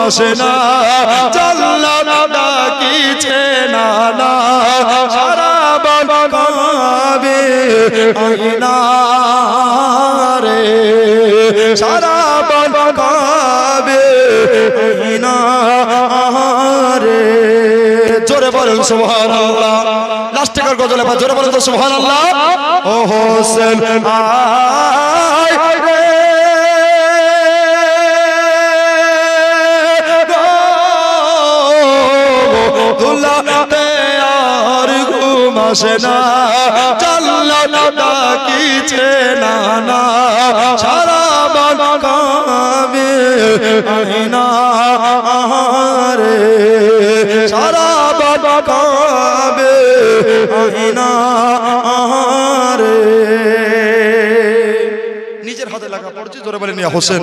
আসে না জান্নাত ডাকিছে না না সারা বন কাবে আইনা রে সারা বন কাবে আইনা রে জোরে বলেন সুবহানাল্লাহ লাস্ট টাকার গজলে বা জোরে বলেন তো সুবহানাল্লাহ ও হোসেন আয় রে দুলাতে আর ঘুম আসে না জান্নাত ডাকিছে না না সারা বন কাবে আইনা রে সারা বন কাবে আইনা রে নিজের হাতে লাগা পড়ছে জোরে বলেন ইয়া হোসেন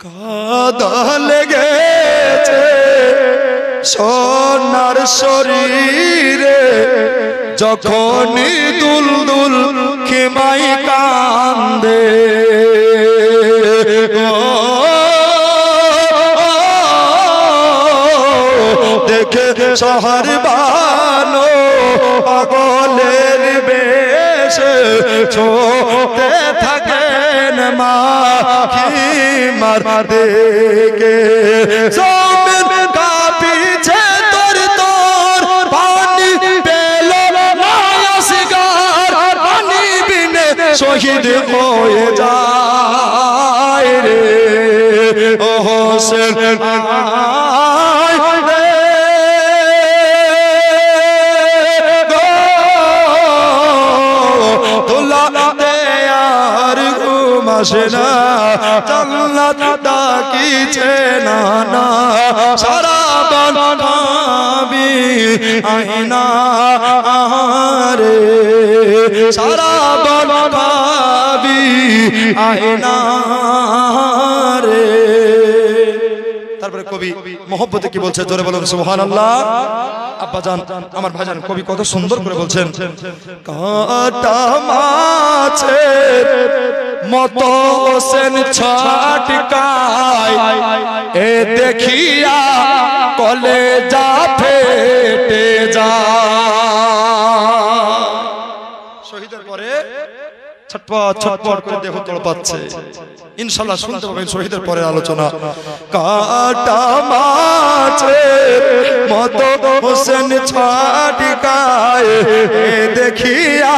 কাদা লেগেছে সোনার শরীরে যখনই দুলদুল খেমাই কান্দে দেখে শহর বানো পাগলের বেশে ছোটে থাকেন মা কি মার দেখে জমিন কাঁপিছে তোর তোর পানি পেল না আসগার পানি বিনে শহীদ হয়ে যায় রে ও হোসেন আয় রে দুলাতে আর ঘুম আসে না জান্নাত ডাকিছে না না সারা বন কাবে আইনা রে সারা বন কাবে আইনা রে তারপরে কবি মোহব্বতে কি বলছে জোরে বলুন সুবহানাল্লাহ আব্বাজান আমার ভাইজান কবি কত সুন্দর করে বলছেন কাটা মাছের মতো হোসেন ছটকায় এ দেখিয়া কলেজা ফেটে যায় শহীদের পরে ছটপট ছটপট করে দেহ তড়পাচ্ছে ইনশাআল্লাহ শুনতে পাবেন শহীদের পরে আলোচনা কাটা মাছের মতো হোসেন ছটকায় দেখিয়া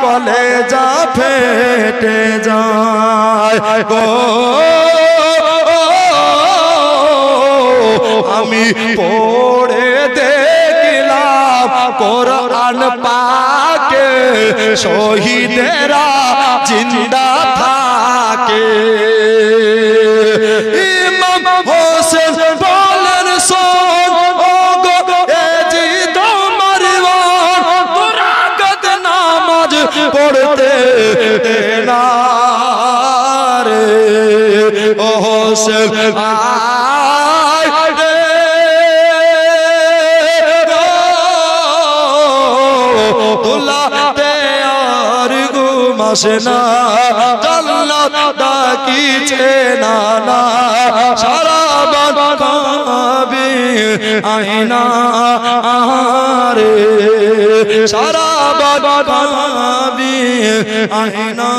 কলেজা ফেটে যায় গো আমি পড়ে দেখলাম কোরআন পাকে শহীদেরা জিন্দা থাকে ইমাম হোসেন বলেন শোন ও গো এ জি তোমার মন দুরাগত নামাজ পড়তে না রে ও হোসেন আয় রে দুলাতে আর ঘুম আসে না জান্নাত ডাকিছে না না সারা বন কাবে আইনা রে সারা বন কাবে আইনা